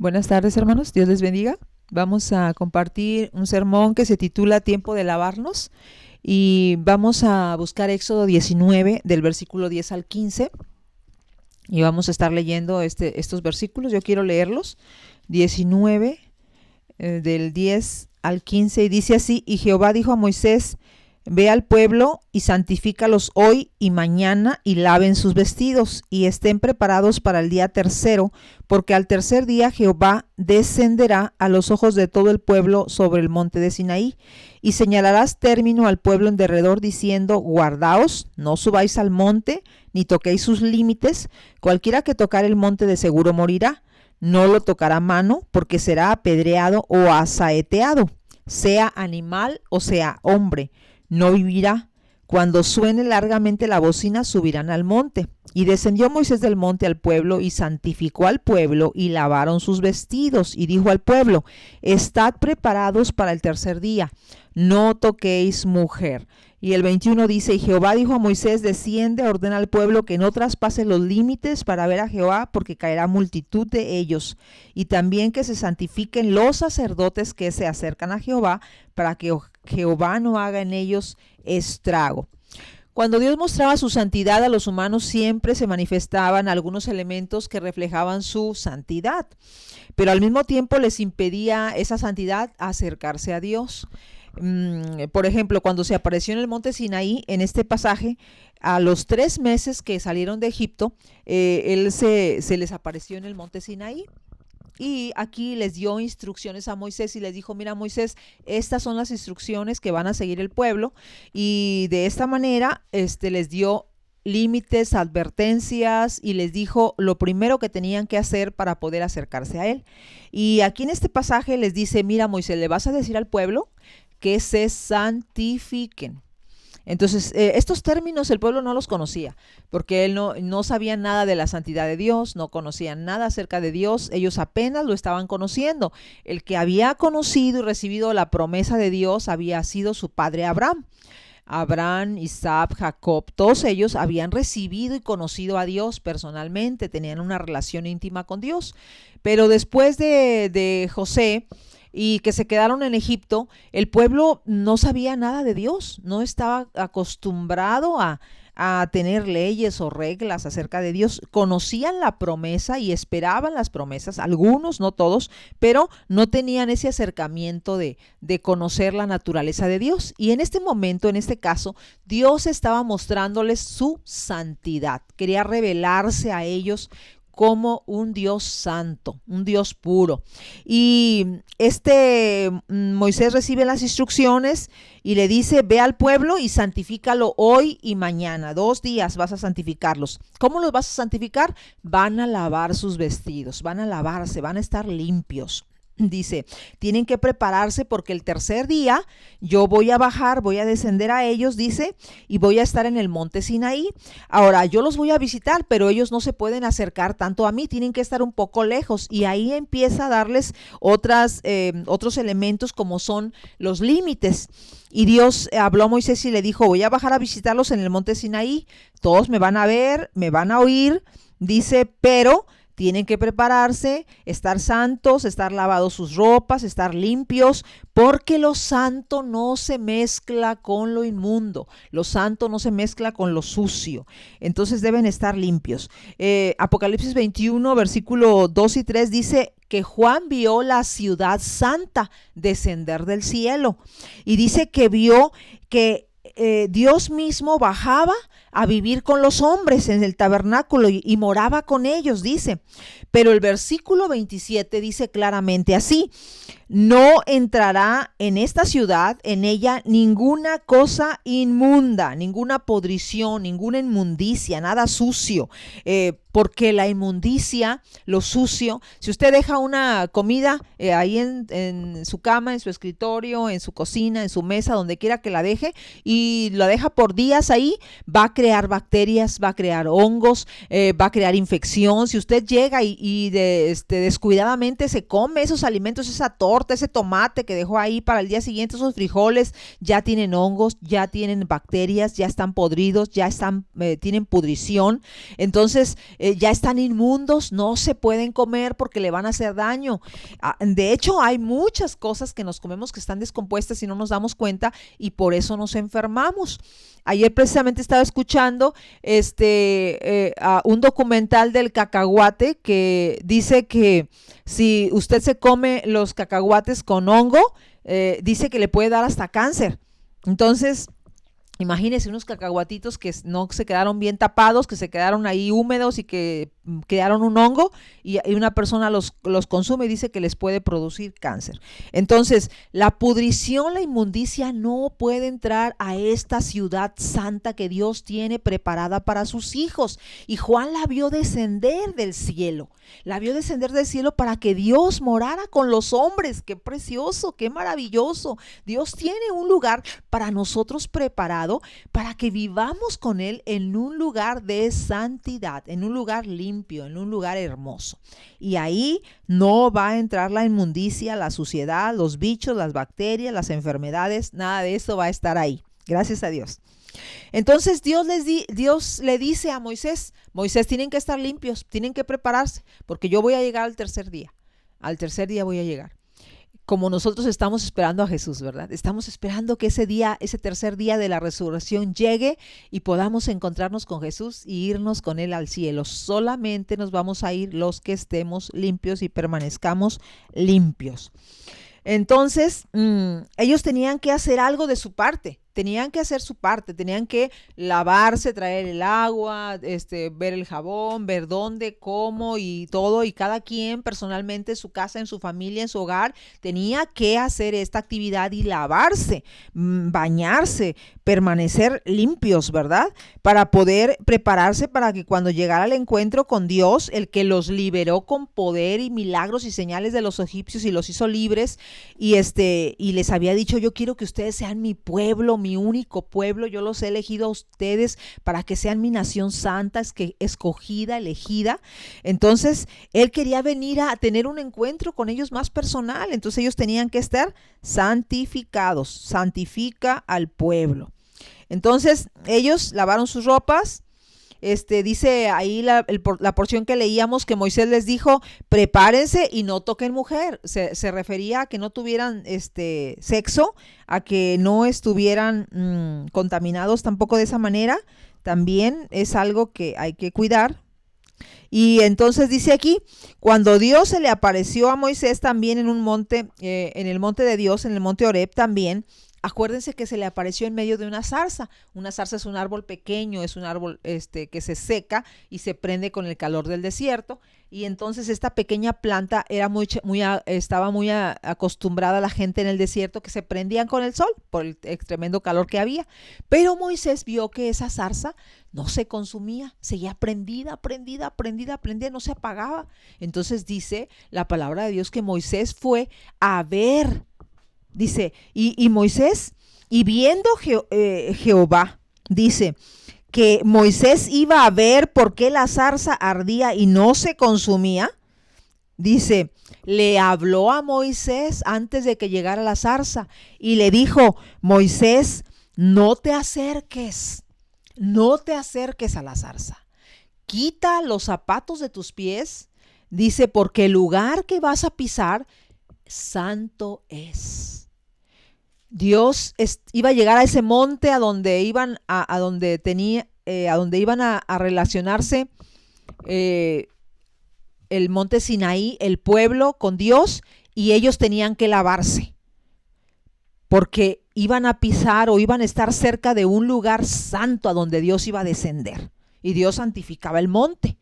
Buenas tardes, hermanos. Dios les bendiga. Vamos a compartir un sermón que se titula Tiempo de lavarnos y vamos a buscar Éxodo 19 del versículo 10 al 15 y vamos a estar leyendo estos versículos. Yo quiero leerlos. 19 del 10 al 15 y dice así: Y Jehová dijo a Moisés: Ve al pueblo y santifícalos hoy y mañana, y laven sus vestidos, y estén preparados para el día tercero, porque al tercer día Jehová descenderá a los ojos de todo el pueblo sobre el monte de Sinaí, y señalarás término al pueblo en derredor, diciendo: Guardaos, no subáis al monte, ni toquéis sus límites. Cualquiera que tocar el monte de seguro morirá. No lo tocará mano, porque será apedreado o asaeteado, sea animal o sea hombre. No vivirá. Cuando suene largamente la bocina, subirán al monte. Y descendió Moisés del monte al pueblo y santificó al pueblo y lavaron sus vestidos. Y dijo al pueblo: Estad preparados para el tercer día, no toquéis mujer. Y el 21 dice: Y Jehová dijo a Moisés: Desciende, ordena al pueblo que no traspase los límites para ver a Jehová, porque caerá multitud de ellos. Y también que se santifiquen los sacerdotes que se acercan a Jehová, para que Jehová no haga en ellos estrago. Cuando Dios mostraba su santidad a los humanos, siempre se manifestaban algunos elementos que reflejaban su santidad, pero al mismo tiempo les impedía esa santidad acercarse a Dios. Por ejemplo, cuando se apareció en el monte Sinaí, en este pasaje, a los 3 meses que salieron de Egipto, él se les apareció en el monte Sinaí. Y aquí les dio instrucciones a Moisés y les dijo: mira, Moisés, estas son las instrucciones que van a seguir el pueblo. Y de esta manera les dio límites, advertencias, y les dijo lo primero que tenían que hacer para poder acercarse a él. Y aquí en este pasaje les dice: mira, Moisés, le vas a decir al pueblo que se santifiquen. Entonces, estos términos el pueblo no los conocía, porque él no sabía nada de la santidad de Dios, no conocían nada acerca de Dios, ellos apenas lo estaban conociendo. El que había conocido y recibido la promesa de Dios había sido su padre Abraham. Abraham, Isaac, Jacob, todos ellos habían recibido y conocido a Dios personalmente, tenían una relación íntima con Dios. Pero después de José, y que se quedaron en Egipto, el pueblo no sabía nada de Dios, no estaba acostumbrado a tener leyes o reglas acerca de Dios. Conocían la promesa y esperaban las promesas, algunos, no todos, pero no tenían ese acercamiento de conocer la naturaleza de Dios. Y en este momento, en este caso, Dios estaba mostrándoles su santidad, quería revelarse a ellos como un Dios santo, un Dios puro. Y Moisés recibe las instrucciones y le dice: ve al pueblo y santifícalo hoy y mañana. 2 días vas a santificarlos. ¿Cómo los vas a santificar? Van a lavar sus vestidos, van a lavarse, van a estar limpios. Dice, tienen que prepararse porque el tercer día yo voy a bajar, voy a descender a ellos, dice, y voy a estar en el monte Sinaí. Ahora, yo los voy a visitar, pero ellos no se pueden acercar tanto a mí, tienen que estar un poco lejos. Y ahí empieza a darles otros elementos, como son los límites. Y Dios habló a Moisés y le dijo: voy a bajar a visitarlos en el monte Sinaí. Todos me van a ver, me van a oír, dice, pero tienen que prepararse, estar santos, estar lavados sus ropas, estar limpios, porque lo santo no se mezcla con lo inmundo, lo santo no se mezcla con lo sucio. Entonces deben estar limpios. Apocalipsis 21, versículo 2 y 3 dice que Juan vio la ciudad santa descender del cielo, y dice que vio que Dios mismo bajaba a vivir con los hombres en el tabernáculo y moraba con ellos, dice. Pero el versículo 27 dice claramente así: no entrará en esta ciudad, en ella, ninguna cosa inmunda, ninguna podrición, ninguna inmundicia, nada sucio, porque la inmundicia, lo sucio, si usted deja una comida ahí en su cama, en su escritorio, en su cocina, en su mesa, donde quiera que la deje, y la deja por días ahí, va a crear crear bacterias, va a crear hongos, va a crear infección. Si usted llega descuidadamente se come esos alimentos, esa torta, ese tomate que dejó ahí para el día siguiente, esos frijoles, ya tienen hongos, ya tienen bacterias, ya están podridos, tienen pudrición. Entonces ya están inmundos, no se pueden comer porque le van a hacer daño. De hecho, hay muchas cosas que nos comemos que están descompuestas y no nos damos cuenta, y por eso nos enfermamos. Ayer precisamente estaba escuchando un documental del cacahuate que dice que si usted se come los cacahuates con hongo, dice que le puede dar hasta cáncer. Entonces, imagínense unos cacahuatitos que no se quedaron bien tapados, que se quedaron ahí húmedos y que crearon un hongo, y una persona los consume y dice que les puede producir cáncer. Entonces, la pudrición, la inmundicia no puede entrar a esta ciudad santa que Dios tiene preparada para sus hijos. Y Juan la vio descender del cielo. La vio descender del cielo para que Dios morara con los hombres. Qué precioso, qué maravilloso. Dios tiene un lugar para nosotros preparado para que vivamos con Él en un lugar de santidad, en un lugar limpio, en un lugar hermoso. Y ahí no va a entrar la inmundicia, la suciedad, los bichos, las bacterias, las enfermedades, nada de eso va a estar ahí. Gracias a Dios. Entonces Dios le dice a Moisés, tienen que estar limpios, tienen que prepararse, porque yo voy a llegar al tercer día voy a llegar. Como nosotros estamos esperando a Jesús, ¿verdad? Estamos esperando que ese tercer día de la resurrección llegue y podamos encontrarnos con Jesús y irnos con Él al cielo. Solamente nos vamos a ir los que estemos limpios y permanezcamos limpios. Entonces, ellos tenían que hacer algo de su parte. Tenían que hacer su parte, tenían que lavarse, traer el agua, ver el jabón, ver dónde, cómo y todo, y cada quien personalmente en su casa, en su familia, en su hogar, tenía que hacer esta actividad y lavarse, bañarse, permanecer limpios, ¿verdad? Para poder prepararse para que cuando llegara el encuentro con Dios, el que los liberó con poder y milagros y señales de los egipcios y los hizo libres, y les había dicho, yo quiero que ustedes sean mi pueblo, mi único pueblo, yo los he elegido a ustedes para que sean mi nación santa, escogida, elegida. Entonces, Él quería venir a tener un encuentro con ellos más personal, entonces ellos tenían que estar santificados, santifica al pueblo. Entonces, ellos lavaron sus ropas. Dice ahí la porción que leíamos que Moisés les dijo, prepárense y no toquen mujer. Se refería a que no tuvieran sexo, a que no estuvieran contaminados tampoco de esa manera. También es algo que hay que cuidar. Y entonces dice aquí, cuando Dios se le apareció a Moisés también en un monte, en el monte de Dios, en el monte Horeb también, acuérdense que se le apareció en medio de una zarza. Una zarza es un árbol pequeño, es un árbol que se seca y se prende con el calor del desierto. Y entonces esta pequeña planta estaba muy acostumbrada a la gente en el desierto que se prendían con el sol por el tremendo calor que había. Pero Moisés vio que esa zarza no se consumía, seguía prendida, no se apagaba. Entonces dice la palabra de Dios que Moisés fue a ver. Dice, y Moisés, y viendo Jehová, dice, que Moisés iba a ver por qué la zarza ardía y no se consumía. Dice, le habló a Moisés antes de que llegara la zarza y le dijo, Moisés, no te acerques a la zarza. Quita los zapatos de tus pies, dice, porque el lugar que vas a pisar, santo es. Dios iba a llegar a ese monte a donde iban a donde iban a relacionarse el monte Sinaí, el pueblo con Dios, y ellos tenían que lavarse porque iban a pisar o iban a estar cerca de un lugar santo a donde Dios iba a descender y Dios santificaba el monte.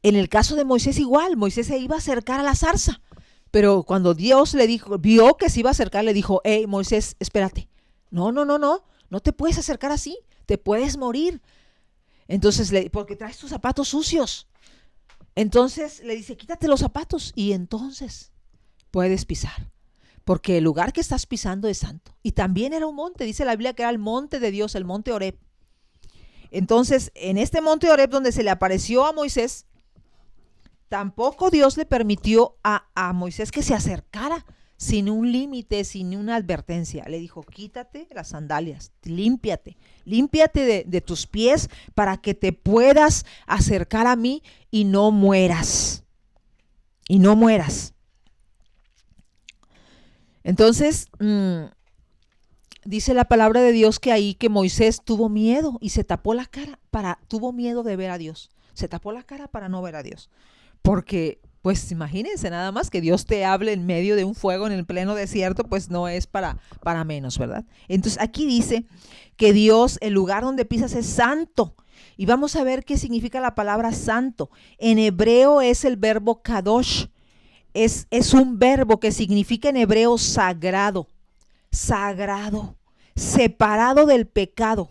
En el caso de Moisés igual, Moisés se iba a acercar a la zarza. Pero cuando Dios vio que se iba a acercar, le dijo, hey, Moisés, espérate. No te puedes acercar así, te puedes morir. Entonces, porque traes tus zapatos sucios. Entonces le dice, quítate los zapatos y entonces puedes pisar. Porque el lugar que estás pisando es santo. Y también era un monte, dice la Biblia que era el monte de Dios, el monte Horeb. Entonces, en este monte Horeb donde se le apareció a Moisés, tampoco Dios le permitió a Moisés que se acercara sin un límite, sin una advertencia. Le dijo, quítate las sandalias, límpiate de tus pies para que te puedas acercar a mí y no mueras. Y no mueras. Entonces, dice la palabra de Dios que ahí que Moisés tuvo miedo y se tapó la cara, tuvo miedo de ver a Dios. Se tapó la cara para no ver a Dios. Porque, pues imagínense nada más que Dios te hable en medio de un fuego en el pleno desierto, pues no es para menos, ¿verdad? Entonces aquí dice que Dios, el lugar donde pisas es santo. Y vamos a ver qué significa la palabra santo. En hebreo es el verbo kadosh. Es un verbo que significa en hebreo sagrado, sagrado, separado del pecado,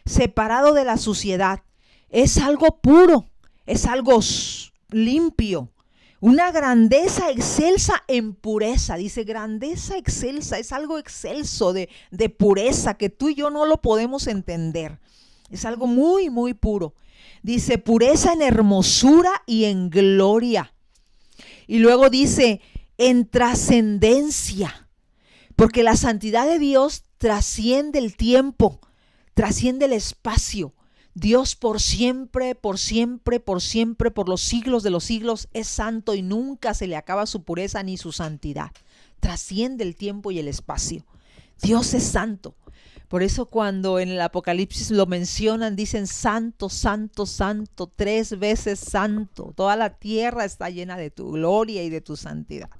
separado de la suciedad. Es algo puro, es algo limpio, una grandeza excelsa en pureza. Dice grandeza excelsa, es algo excelso de pureza que tú y yo no lo podemos entender. Es algo muy, muy puro. Dice pureza en hermosura y en gloria. Y luego dice en trascendencia, porque la santidad de Dios trasciende el tiempo, trasciende el espacio. Dios por siempre, por siempre, por siempre, por los siglos de los siglos es santo y nunca se le acaba su pureza ni su santidad. Trasciende el tiempo y el espacio. Dios es santo. Por eso cuando en el Apocalipsis lo mencionan, dicen santo, santo, santo, 3 veces santo. Toda la tierra está llena de tu gloria y de tu santidad.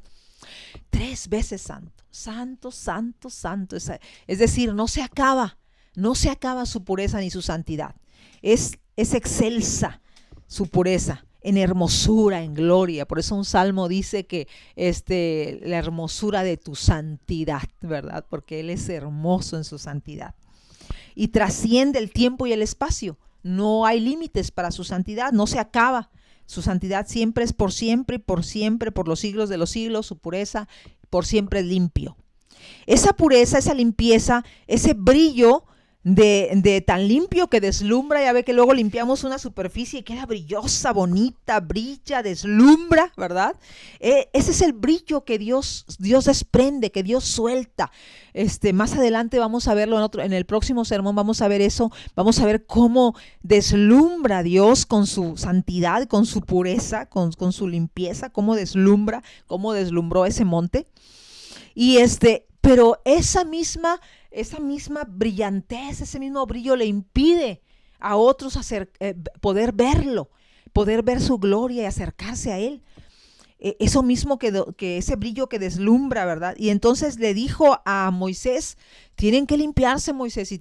3 veces santo, santo, santo, santo. Es decir, no se acaba su pureza ni su santidad. Es excelsa su pureza en hermosura, en gloria. Por eso un salmo dice que la hermosura de tu santidad, ¿verdad? Porque Él es hermoso en su santidad. Y trasciende el tiempo y el espacio. No hay límites para su santidad, no se acaba. Su santidad siempre es por siempre, por los siglos de los siglos. Su pureza por siempre es limpio. Esa pureza, esa limpieza, ese brillo de tan limpio que deslumbra. Ya ve que luego limpiamos una superficie y queda brillosa, bonita, brilla, deslumbra, ¿verdad? Ese es el brillo que Dios desprende, que Dios suelta. Más adelante vamos a verlo en el próximo sermón, vamos a ver eso, vamos a ver cómo deslumbra Dios con su santidad, con su pureza, con su limpieza, cómo deslumbró ese monte. Y pero esa misma brillantez, ese mismo brillo le impide a otros poder verlo, poder ver su gloria y acercarse a Él. Eso mismo que ese brillo que deslumbra, ¿verdad? Y entonces le dijo a Moisés, tienen que limpiarse, Moisés, y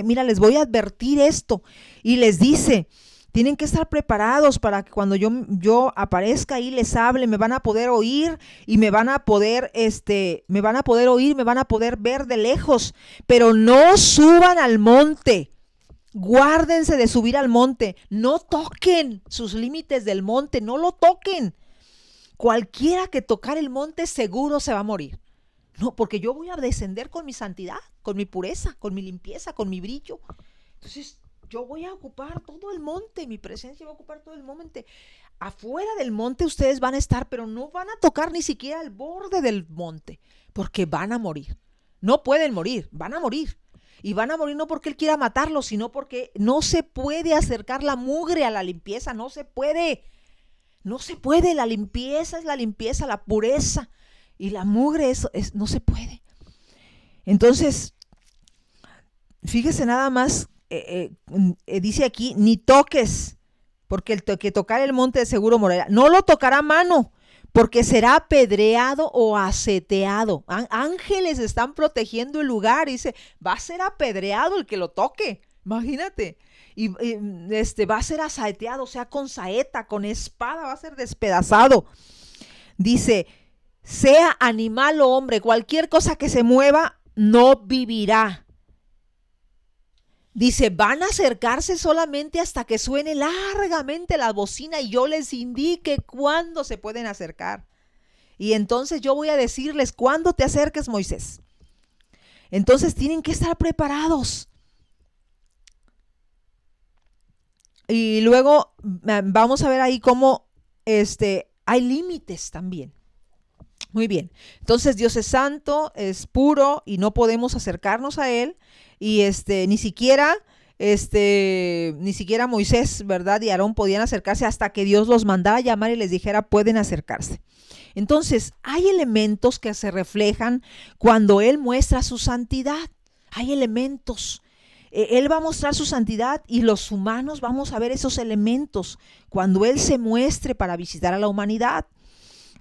mira, les voy a advertir esto. Y les dice, tienen que estar preparados para que cuando yo aparezca y les hable, me van a poder oír y me van a poder ver de lejos, pero no suban al monte. Guárdense de subir al monte. No toquen sus límites del monte, no lo toquen. Cualquiera que tocar el monte seguro se va a morir. No, porque yo voy a descender con mi santidad, con mi pureza, con mi limpieza, con mi brillo. Entonces, yo voy a ocupar todo el monte, mi presencia va a ocupar todo el monte. Afuera del monte ustedes van a estar, pero no van a tocar ni siquiera el borde del monte, porque van a morir. No pueden morir, van a morir. Y van a morir no porque Él quiera matarlos, sino porque no se puede acercar la mugre a la limpieza, no se puede. No se puede, la limpieza es la limpieza, la pureza. Y la mugre no se puede. Entonces, fíjese nada más. Dice aquí, ni toques, porque el que tocar el monte de seguro morirá. No lo tocará a mano, porque será apedreado o aseteado. Ángeles están protegiendo el lugar. Dice, va a ser apedreado el que lo toque. Imagínate. Y va a ser asaeteado, o sea, con saeta, con espada, va a ser despedazado. Dice, sea animal o hombre, cualquier cosa que se mueva, no vivirá. Dice, van a acercarse solamente hasta que suene largamente la bocina y yo les indique cuándo se pueden acercar. Y entonces yo voy a decirles cuándo te acerques, Moisés. Entonces tienen que estar preparados. Y luego vamos a ver ahí cómo hay límites también. Muy bien, entonces Dios es santo, es puro y no podemos acercarnos a Él, y ni siquiera Moisés, ¿verdad? Y Aarón podían acercarse hasta que Dios los mandara llamar y les dijera pueden acercarse. Entonces hay elementos que se reflejan cuando Él muestra su santidad. Hay elementos. Él va a mostrar su santidad y los humanos vamos a ver esos elementos cuando Él se muestre para visitar a la humanidad.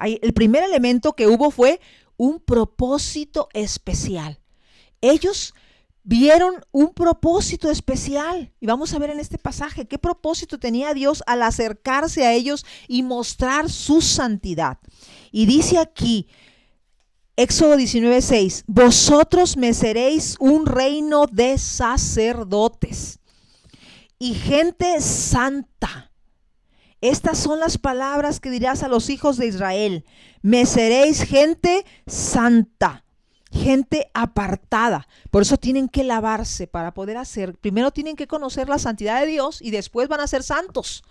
El primer elemento que hubo fue un propósito especial. Ellos vieron un propósito especial. Y vamos a ver en este pasaje qué propósito tenía Dios al acercarse a ellos y mostrar su santidad. Y dice aquí, Éxodo 19:6, vosotros me seréis un reino de sacerdotes y gente santa. Estas son las palabras que dirás a los hijos de Israel. Me seréis gente santa, gente apartada. Por eso tienen que lavarse para poder hacer. Primero tienen que conocer la santidad de Dios y después van a ser santos,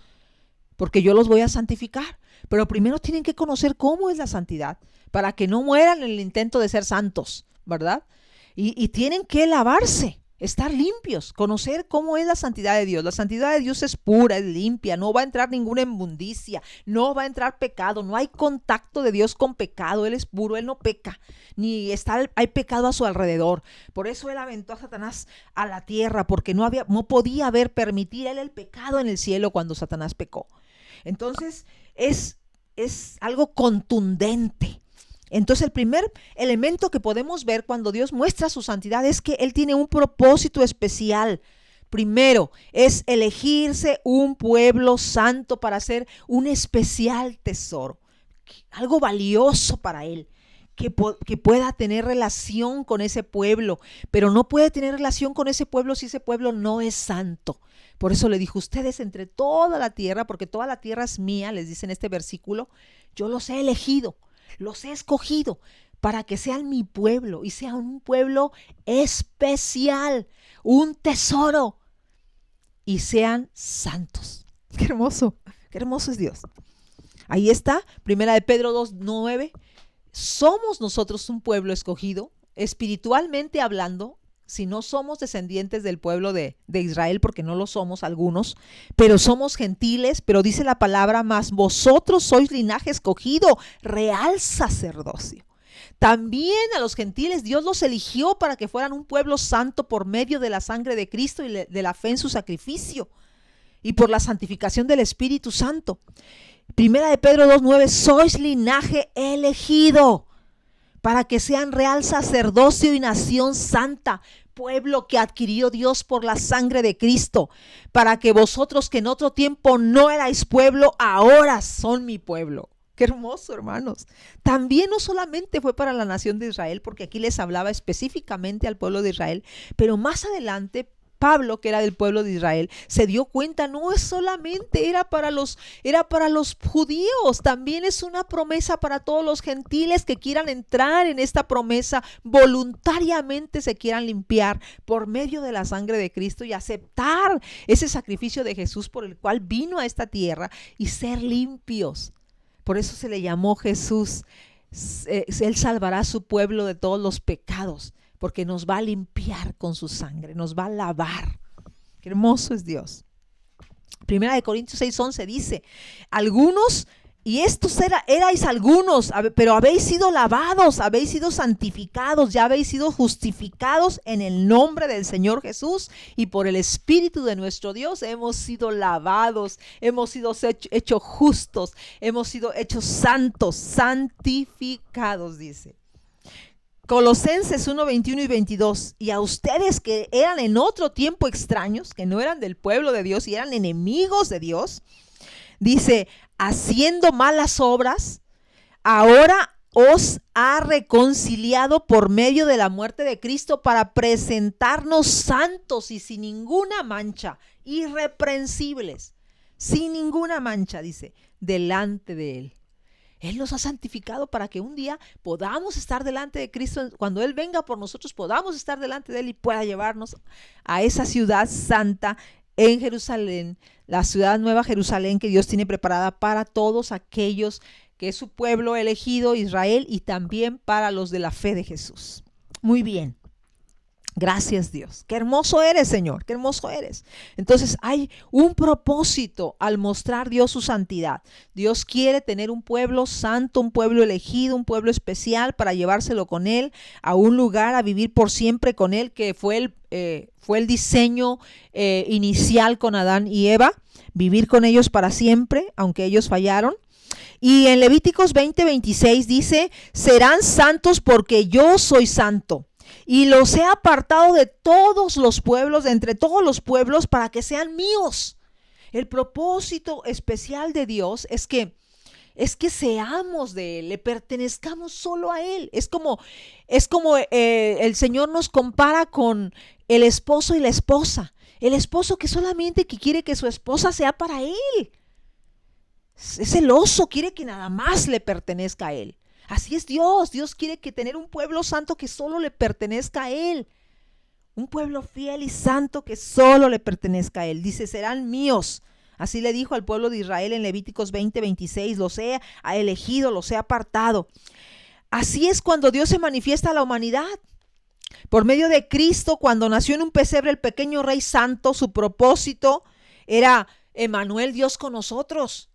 porque yo los voy a santificar. Pero primero tienen que conocer cómo es la santidad para que no mueran en el intento de ser santos, ¿verdad? Y tienen que lavarse. Estar limpios, conocer cómo es la santidad de Dios. La santidad de Dios es pura, es limpia, no va a entrar ninguna inmundicia, no va a entrar pecado, no hay contacto de Dios con pecado. Él es puro, Él no peca, ni hay pecado a su alrededor. Por eso Él aventó a Satanás a la tierra, porque no podía permitir Él el pecado en el cielo cuando Satanás pecó. Entonces es algo contundente. Entonces el primer elemento que podemos ver cuando Dios muestra su santidad es que Él tiene un propósito especial. Primero es elegirse un pueblo santo para hacer un especial tesoro, algo valioso para Él, que pueda tener relación con ese pueblo, pero no puede tener relación con ese pueblo si ese pueblo no es santo. Por eso le dijo, ustedes entre toda la tierra, porque toda la tierra es mía, les dice en este versículo, yo los he elegido. Los he escogido para que sean mi pueblo y sean un pueblo especial, un tesoro, y sean santos. Qué hermoso es Dios. Ahí está, primera de Pedro 2:9. Somos nosotros un pueblo escogido, espiritualmente hablando, si no somos descendientes del pueblo de Israel, porque no lo somos algunos, pero somos gentiles, pero dice la palabra, más vosotros sois linaje escogido, real sacerdocio. También a los gentiles Dios los eligió para que fueran un pueblo santo por medio de la sangre de Cristo y de la fe en su sacrificio y por la santificación del Espíritu Santo. Primera de Pedro 2:9, sois linaje elegido para que sean real sacerdocio y nación santa, pueblo que adquirió Dios por la sangre de Cristo, para que vosotros que en otro tiempo no erais pueblo, ahora son mi pueblo. Qué hermoso, hermanos. También no solamente fue para la nación de Israel, porque aquí les hablaba específicamente al pueblo de Israel, pero más adelante Pablo, que era del pueblo de Israel, se dio cuenta, no es solamente era para los judíos, también es una promesa para todos los gentiles que quieran entrar en esta promesa, voluntariamente se quieran limpiar por medio de la sangre de Cristo y aceptar ese sacrificio de Jesús por el cual vino a esta tierra y ser limpios. Por eso se le llamó Jesús. Él salvará a su pueblo de todos los pecados, porque nos va a limpiar con su sangre, nos va a lavar. Qué hermoso es Dios. Primera de Corintios 6:11 dice, algunos, y estos erais algunos, pero habéis sido lavados, habéis sido santificados, ya habéis sido justificados en el nombre del Señor Jesús y por el Espíritu de nuestro Dios hemos sido lavados, hemos sido hechos justos, hemos sido hechos santos, santificados, dice. Colosenses 1:21 y 22, y a ustedes que eran en otro tiempo extraños, que no eran del pueblo de Dios y eran enemigos de Dios, dice, haciendo malas obras, ahora os ha reconciliado por medio de la muerte de Cristo para presentarnos santos y sin ninguna mancha, irreprensibles, sin ninguna mancha, dice, delante de Él. Él nos ha santificado para que un día podamos estar delante de Cristo, cuando Él venga por nosotros, podamos estar delante de Él y pueda llevarnos a esa ciudad santa en Jerusalén, la ciudad nueva Jerusalén que Dios tiene preparada para todos aquellos que es su pueblo elegido, Israel, y también para los de la fe de Jesús. Muy bien. Gracias, Dios. Qué hermoso eres, Señor. Qué hermoso eres. Entonces hay un propósito al mostrar Dios su santidad. Dios quiere tener un pueblo santo, un pueblo elegido, un pueblo especial para llevárselo con Él a un lugar, a vivir por siempre con Él, que fue el diseño inicial con Adán y Eva. Vivir con ellos para siempre, aunque ellos fallaron. Y en Levíticos 20:26 dice, serán santos porque yo soy santo. Y los he apartado de todos los pueblos, de entre todos los pueblos, para que sean míos. El propósito especial de Dios es que seamos de Él, le pertenezcamos solo a Él. Es como el Señor nos compara con el esposo y la esposa. El esposo que solamente quiere que su esposa sea para Él. Es celoso, quiere que nada más le pertenezca a Él. Así es Dios. Dios quiere que tener un pueblo santo que solo le pertenezca a Él. Un pueblo fiel y santo que solo le pertenezca a Él. Dice, serán míos. Así le dijo al pueblo de Israel en Levíticos 20:26. Los he elegido, los he apartado. Así es cuando Dios se manifiesta a la humanidad. Por medio de Cristo, cuando nació en un pesebre el pequeño Rey Santo, su propósito era Emmanuel, Dios con nosotros.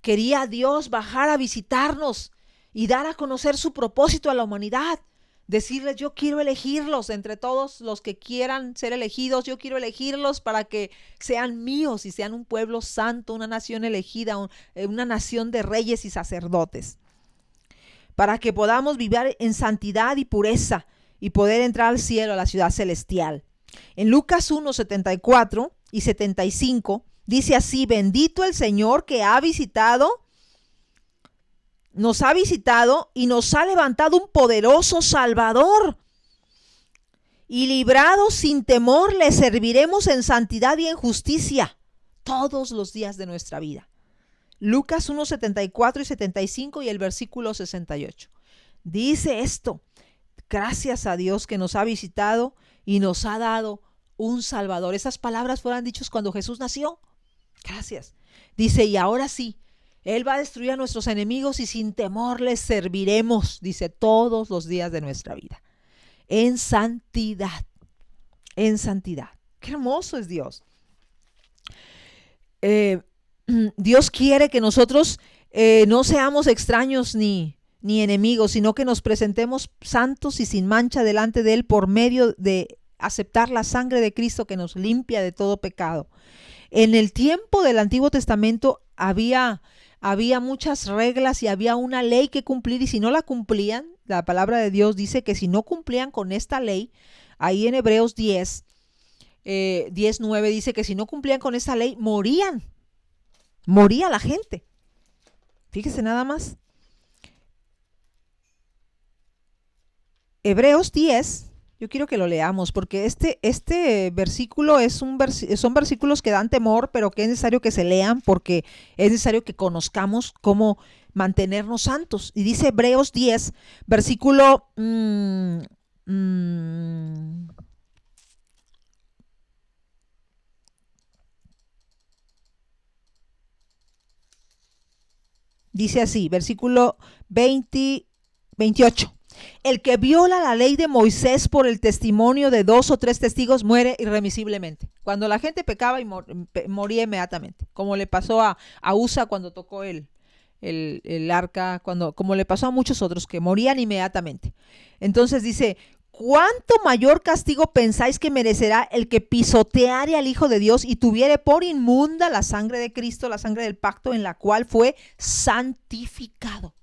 Quería Dios bajar a visitarnos y dar a conocer su propósito a la humanidad. Decirles, yo quiero elegirlos entre todos los que quieran ser elegidos. Yo quiero elegirlos para que sean míos y sean un pueblo santo, una nación elegida, una nación de reyes y sacerdotes. Para que podamos vivir en santidad y pureza y poder entrar al cielo, a la ciudad celestial. En Lucas 1:74 y 75 dice así, bendito el Señor que nos ha visitado y nos ha levantado un poderoso Salvador. Y librados sin temor le serviremos en santidad y en justicia todos los días de nuestra vida. Lucas 1:74 y 75 y el versículo 68. Dice esto, gracias a Dios que nos ha visitado y nos ha dado un Salvador. Esas palabras fueron dichas cuando Jesús nació. Gracias. Dice, y ahora sí, Él va a destruir a nuestros enemigos y sin temor les serviremos, dice, todos los días de nuestra vida. En santidad. En santidad. Qué hermoso es Dios. Dios quiere que nosotros no seamos extraños ni enemigos, sino que nos presentemos santos y sin mancha delante de Él por medio de aceptar la sangre de Cristo que nos limpia de todo pecado. En el tiempo del Antiguo Testamento había muchas reglas y había una ley que cumplir, y si no la cumplían, la palabra de Dios dice que si no cumplían con esta ley, ahí en Hebreos 10:9 dice que si no cumplían con esta ley, moría la gente. Fíjese nada más. Hebreos 10, yo quiero que lo leamos porque este versículo son versículos que dan temor, pero que es necesario que se lean porque es necesario que conozcamos cómo mantenernos santos. Y dice Hebreos 10, versículo dice así, versículo 28. El que viola la ley de Moisés por el testimonio de 2 o 3 testigos muere irremisiblemente. Cuando la gente pecaba y moría inmediatamente, como le pasó a Usa cuando tocó el arca, como le pasó a muchos otros que morían inmediatamente. Entonces dice, ¿cuánto mayor castigo pensáis que merecerá el que pisoteare al Hijo de Dios y tuviere por inmunda la sangre de Cristo, la sangre del pacto en la cual fue santificado?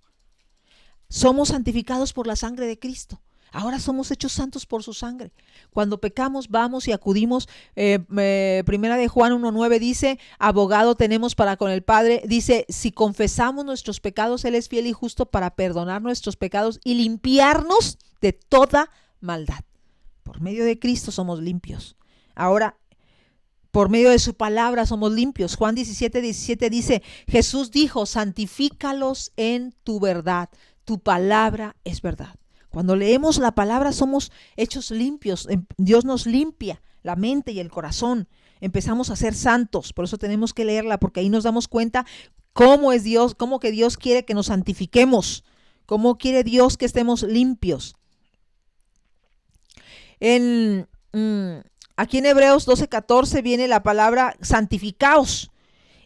Somos santificados por la sangre de Cristo. Ahora somos hechos santos por su sangre. Cuando pecamos, vamos y acudimos. Primera de Juan 1:9 dice, abogado tenemos para con el Padre. Dice, si confesamos nuestros pecados, Él es fiel y justo para perdonar nuestros pecados y limpiarnos de toda maldad. Por medio de Cristo somos limpios. Ahora, por medio de su palabra somos limpios. Juan 17:17 dice, Jesús dijo, santifícalos en tu verdad. Tu palabra es verdad. Cuando leemos la palabra somos hechos limpios. Dios nos limpia la mente y el corazón. Empezamos a ser santos. Por eso tenemos que leerla, porque ahí nos damos cuenta cómo es Dios, cómo que Dios quiere que nos santifiquemos, cómo quiere Dios que estemos limpios. Aquí en Hebreos 12:14 viene la palabra santificaos.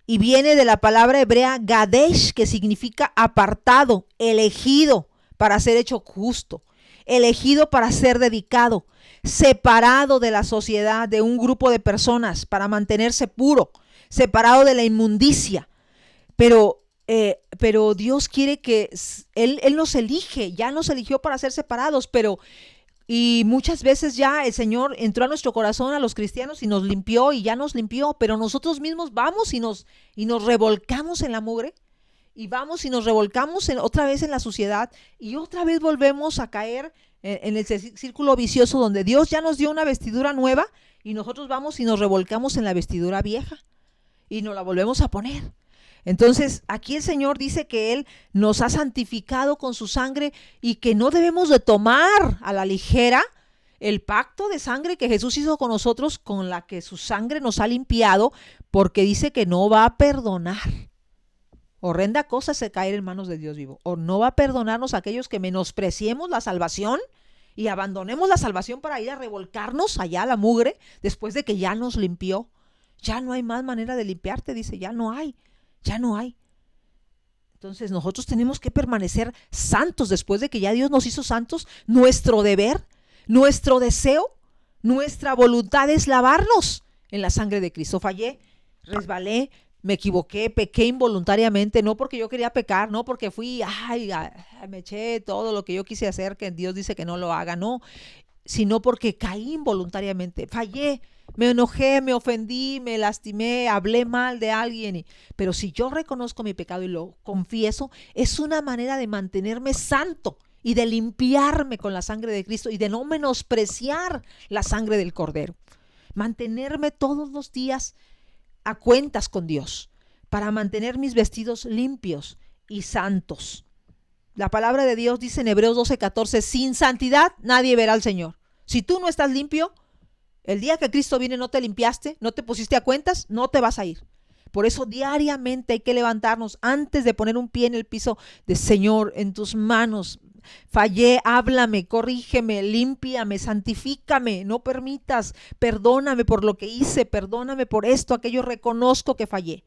Y viene de la palabra hebrea Gadesh, que significa apartado, elegido para ser hecho justo, elegido para ser dedicado, separado de la sociedad, de un grupo de personas, para mantenerse puro, separado de la inmundicia. Pero Dios quiere que Él nos elige, ya nos eligió para ser separados, y muchas veces ya el Señor entró a nuestro corazón, a los cristianos, y nos limpió, y ya nos limpió, pero nosotros mismos vamos y nos revolcamos en la mugre, y vamos y nos revolcamos otra vez en la suciedad, y otra vez volvemos a caer en el círculo vicioso donde Dios ya nos dio una vestidura nueva, y nosotros vamos y nos revolcamos en la vestidura vieja, y nos la volvemos a poner. Entonces aquí el Señor dice que Él nos ha santificado con su sangre y que no debemos de tomar a la ligera el pacto de sangre que Jesús hizo con nosotros, con la que su sangre nos ha limpiado, porque dice que no va a perdonar. Horrenda cosa es caer en manos de Dios vivo. O no va a perdonarnos a aquellos que menospreciemos la salvación y abandonemos la salvación para ir a revolcarnos allá a la mugre después de que ya nos limpió. Ya no hay más manera de limpiarte, dice, ya no hay. Ya no hay. Entonces nosotros tenemos que permanecer santos después de que ya Dios nos hizo santos. Nuestro deber, nuestro deseo, nuestra voluntad es lavarnos en la sangre de Cristo. Fallé, resbalé, me equivoqué, pequé involuntariamente, no porque yo quería pecar, no porque me eché todo lo que yo quise hacer, que Dios dice que no lo haga, no, sino porque caí involuntariamente, fallé. Me enojé, me ofendí, me lastimé, hablé mal de alguien. Pero si yo reconozco mi pecado y lo confieso, es una manera de mantenerme santo y de limpiarme con la sangre de Cristo y de no menospreciar la sangre del Cordero. Mantenerme todos los días a cuentas con Dios para mantener mis vestidos limpios y santos. La palabra de Dios dice en Hebreos 12:14, sin santidad nadie verá al Señor. Si tú no estás limpio, el día que Cristo viene no te limpiaste, no te pusiste a cuentas, no te vas a ir. Por eso diariamente hay que levantarnos antes de poner un pie en el piso de Señor, en tus manos. Fallé, háblame, corrígeme, límpiame, santifícame, no permitas, perdóname por lo que hice, perdóname por esto, aquello, reconozco que fallé.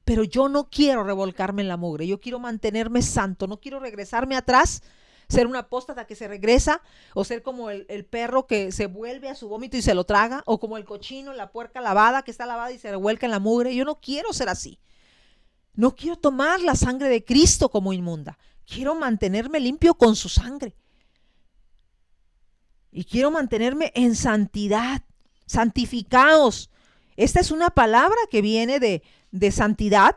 Pero yo no quiero revolcarme en la mugre, yo quiero mantenerme santo, no quiero regresarme atrás, ser una apóstata que se regresa, o ser como el perro que se vuelve a su vómito y se lo traga, o como el cochino, la puerca lavada que está lavada y se revuelca en la mugre. Yo no quiero ser así. No quiero tomar la sangre de Cristo como inmunda. Quiero mantenerme limpio con su sangre. Y quiero mantenerme en santidad. Santificaos. Esta es una palabra que viene de santidad,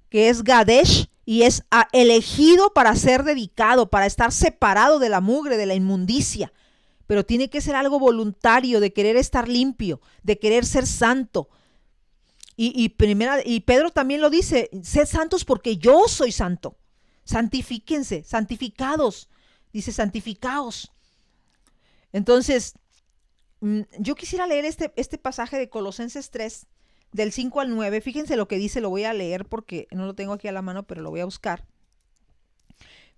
que es Gadesh, y es elegido para ser dedicado, para estar separado de la mugre, de la inmundicia. Pero tiene que ser algo voluntario, de querer estar limpio, de querer ser santo. Y Pedro también lo dice, sed santos porque yo soy santo. Santifíquense, santificados. Dice, santificaos. Entonces, yo quisiera leer este pasaje de Colosenses 3, del 5 al 9, fíjense lo que dice, lo voy a leer porque no lo tengo aquí a la mano, pero lo voy a buscar.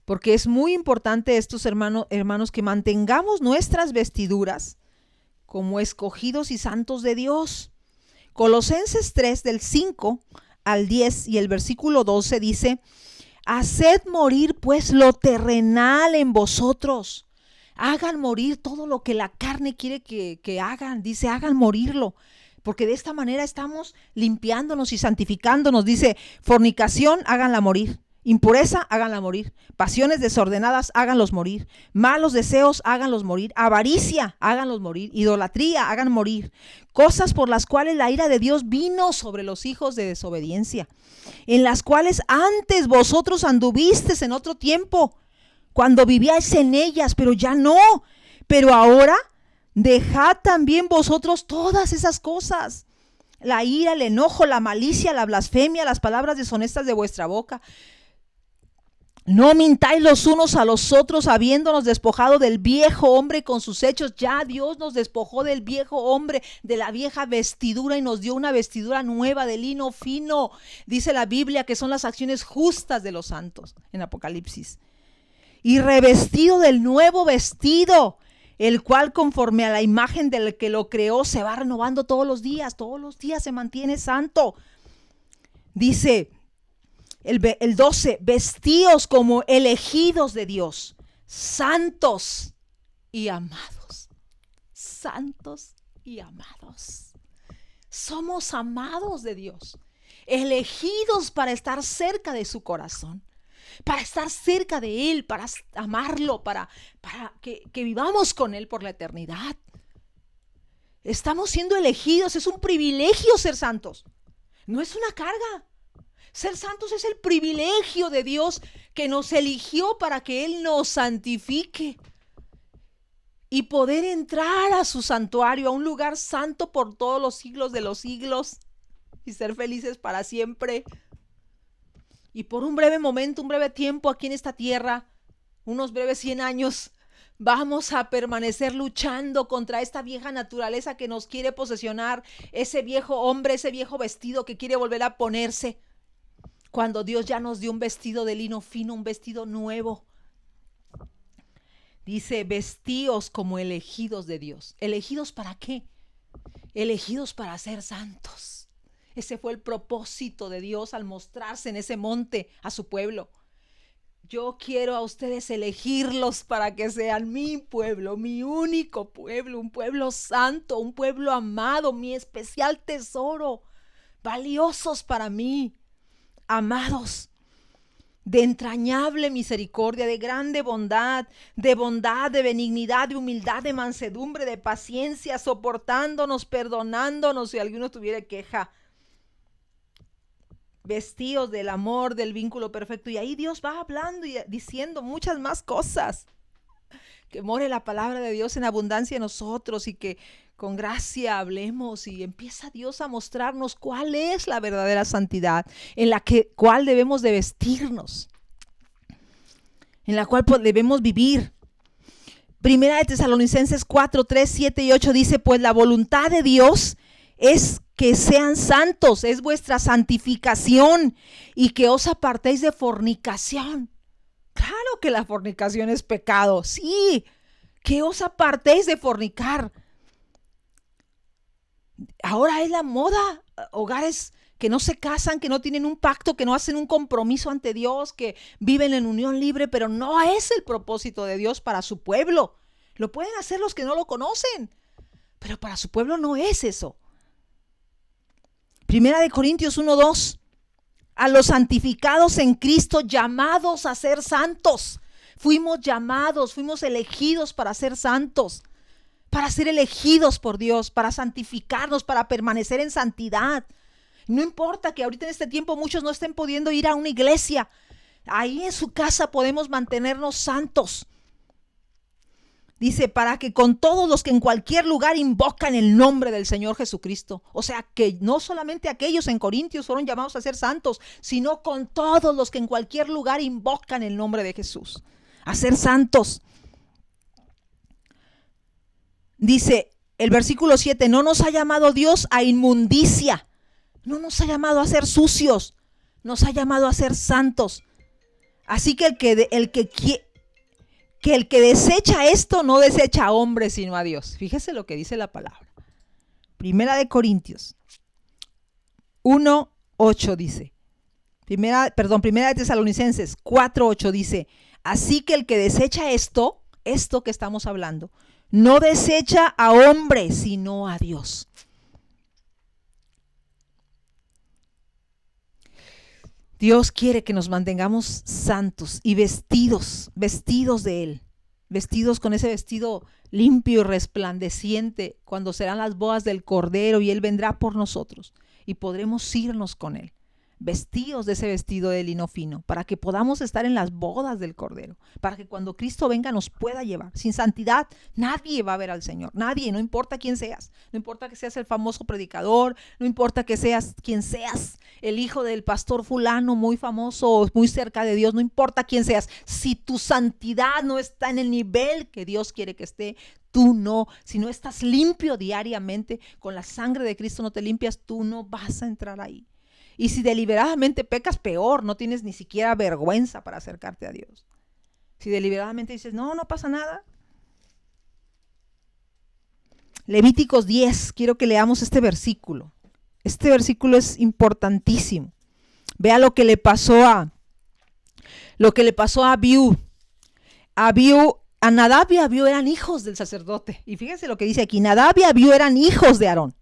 Porque es muy importante estos hermanos, que mantengamos nuestras vestiduras como escogidos y santos de Dios. Colosenses 3, del 5 al 10 y el versículo 12 dice, haced morir pues lo terrenal en vosotros. Hagan morir todo lo que la carne quiere que hagan. Dice, hagan morirlo. Porque de esta manera estamos limpiándonos y santificándonos. Dice, fornicación, háganla morir. Impureza, háganla morir. Pasiones desordenadas, háganlos morir. Malos deseos, háganlos morir. Avaricia, háganlos morir. Idolatría, hagan morir. Cosas por las cuales la ira de Dios vino sobre los hijos de desobediencia, en las cuales antes vosotros anduvisteis en otro tiempo, cuando vivíais en ellas, pero ya no. Pero ahora dejad también vosotros todas esas cosas: la ira, el enojo, la malicia, la blasfemia, las palabras deshonestas de vuestra boca. No mintáis los unos a los otros, habiéndonos despojado del viejo hombre con sus hechos. Ya Dios nos despojó del viejo hombre, de la vieja vestidura, y nos dio una vestidura nueva de lino fino. Dice la Biblia que son las acciones justas de los santos en Apocalipsis. Y revestido del nuevo vestido, el cual conforme a la imagen del que lo creó se va renovando todos los días se mantiene santo. Dice el 12, vestíos como elegidos de Dios, santos y amados. Santos y amados. Somos amados de Dios, elegidos para estar cerca de su corazón, para estar cerca de Él, para amarlo, para que vivamos con Él por la eternidad. Estamos siendo elegidos, es un privilegio ser santos, no es una carga. Ser santos es el privilegio de Dios que nos eligió para que Él nos santifique y poder entrar a su santuario, a un lugar santo por todos los siglos de los siglos y ser felices para siempre. Y por un breve momento, un breve tiempo aquí en esta tierra, unos breves 100 años, vamos a permanecer luchando contra esta vieja naturaleza que nos quiere posesionar, ese viejo hombre, ese viejo vestido que quiere volver a ponerse. Cuando Dios ya nos dio un vestido de lino fino, un vestido nuevo. Dice, vestíos como elegidos de Dios. ¿Elegidos para qué? Elegidos para ser santos. Ese fue el propósito de Dios al mostrarse en ese monte a su pueblo. Yo quiero a ustedes elegirlos para que sean mi pueblo, mi único pueblo, un pueblo santo, un pueblo amado, mi especial tesoro, valiosos para mí. Amados, de entrañable misericordia, de grande bondad, de benignidad, de humildad, de mansedumbre, de paciencia, soportándonos, perdonándonos si alguno tuviera queja. Vestidos del amor, del vínculo perfecto. Y ahí Dios va hablando y diciendo muchas más cosas. Que more la palabra de Dios en abundancia en nosotros y que con gracia hablemos, y empieza Dios a mostrarnos cuál es la verdadera santidad, en la cual debemos de vestirnos, en la cual debemos vivir. Primera de Tesalonicenses 4, 3, 7 y 8 dice, pues la voluntad de Dios es que sean santos, es vuestra santificación, y que os apartéis de fornicación. Claro que la fornicación es pecado, sí, que os apartéis de fornicar. Ahora es la moda, hogares que no se casan, que no tienen un pacto, que no hacen un compromiso ante Dios, que viven en unión libre, pero no es el propósito de Dios para su pueblo. Lo pueden hacer los que no lo conocen, pero para su pueblo no es eso. Primera de Corintios 1:2, a los santificados en Cristo, llamados a ser santos. Fuimos llamados, fuimos elegidos para ser santos, para ser elegidos por Dios, para santificarnos, para permanecer en santidad. No importa que ahorita en este tiempo muchos no estén pudiendo ir a una iglesia, ahí en su casa podemos mantenernos santos. Dice, para que con todos los que en cualquier lugar invocan el nombre del Señor Jesucristo. O sea, que no solamente aquellos en Corintios fueron llamados a ser santos, sino con todos los que en cualquier lugar invocan el nombre de Jesús, a ser santos. Dice el versículo 7, no nos ha llamado Dios a inmundicia, no nos ha llamado a ser sucios, nos ha llamado a ser santos. Así que el que desecha esto no desecha a hombres sino a Dios. Fíjese lo que dice la palabra. Primera de Corintios 1:8 dice. Primera de Tesalonicenses 4:8 dice, así que el que desecha esto que estamos hablando, no desecha a hombres sino a Dios. Dios quiere que nos mantengamos santos y vestidos de Él, vestidos con ese vestido limpio y resplandeciente, cuando serán las bodas del Cordero y Él vendrá por nosotros y podremos irnos con Él Vestidos de ese vestido de lino fino, para que podamos estar en las bodas del Cordero, para que cuando Cristo venga nos pueda llevar. Sin santidad nadie va a ver al Señor, nadie, no importa quién seas, no importa que seas el famoso predicador, no importa que seas quien seas, el hijo del pastor fulano muy famoso o muy cerca de Dios, no importa quién seas, si tu santidad no está en el nivel que Dios quiere que esté, tú no, si no estás limpio diariamente, con la sangre de Cristo no te limpias, tú no vas a entrar ahí. Y si deliberadamente pecas, peor, no tienes ni siquiera vergüenza para acercarte a Dios. Si deliberadamente dices, no, no pasa nada. Levíticos 10, quiero que leamos este versículo. Este versículo es importantísimo. Vea lo que le pasó a Abiú. A Nadab y Abiú eran hijos del sacerdote. Y fíjense lo que dice aquí, Nadab y Abiú eran hijos de Aarón.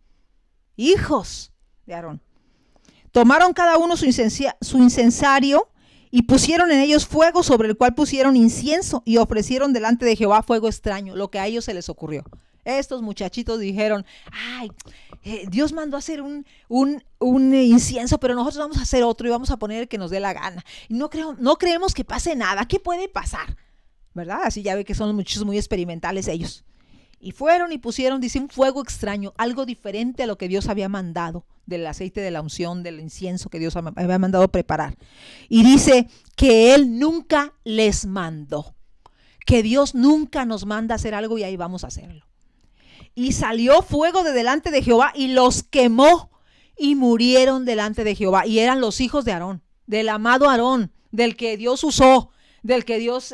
Hijos de Aarón. Tomaron cada uno su incensario y pusieron en ellos fuego sobre el cual pusieron incienso y ofrecieron delante de Jehová fuego extraño, lo que a ellos se les ocurrió. Estos muchachitos dijeron, ay, Dios mandó a hacer un incienso, pero nosotros vamos a hacer otro y vamos a poner el que nos dé la gana. Y no creemos que pase nada. ¿Qué puede pasar? ¿Verdad? Así ya ve que son los muchachos muy experimentales ellos. Y fueron y pusieron, dice, un fuego extraño, algo diferente a lo que Dios había mandado, del aceite de la unción, del incienso que Dios había mandado preparar. Y dice que Él nunca les mandó, que Dios nunca nos manda a hacer algo y ahí vamos a hacerlo. Y salió fuego de delante de Jehová y los quemó y murieron delante de Jehová. Y eran los hijos de Aarón, del amado Aarón, del que Dios usó, del que Dios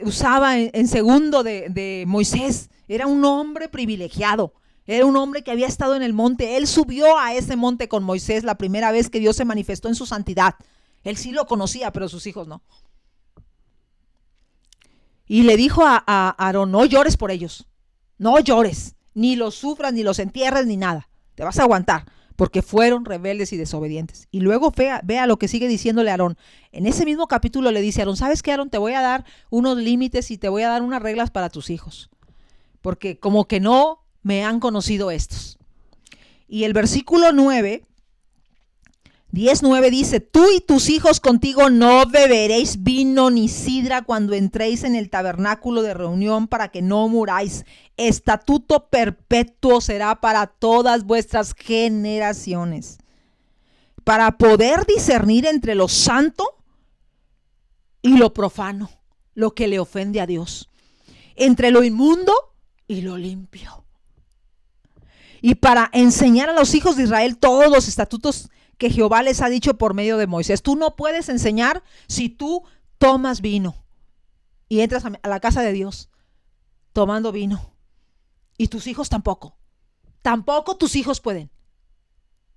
usaba en segundo de Moisés. Era un hombre privilegiado, era un hombre que había estado en el monte. Él subió a ese monte con Moisés la primera vez que Dios se manifestó en su santidad. Él sí lo conocía, pero sus hijos no. Y le dijo a Aarón, no llores por ellos, no llores, ni los sufras, ni los entierres, ni nada, te vas a aguantar, porque fueron rebeldes y desobedientes. Y luego vea lo que sigue diciéndole Aarón. En ese mismo capítulo le dice a Aarón, ¿sabes qué, Aarón? Te voy a dar unos límites y te voy a dar unas reglas para tus hijos, porque como que no me han conocido estos. Y el versículo 10:9 dice, tú y tus hijos contigo no beberéis vino ni sidra cuando entréis en el tabernáculo de reunión, para que no muráis. Estatuto perpetuo será para todas vuestras generaciones, para poder discernir entre lo santo y lo profano, lo que le ofende a Dios, entre lo inmundo y lo limpio, y para enseñar a los hijos de Israel todos los estatutos que Jehová les ha dicho por medio de Moisés. Tú no puedes enseñar si tú tomas vino y entras a la casa de Dios tomando vino. Y tus hijos tampoco. Tampoco tus hijos pueden.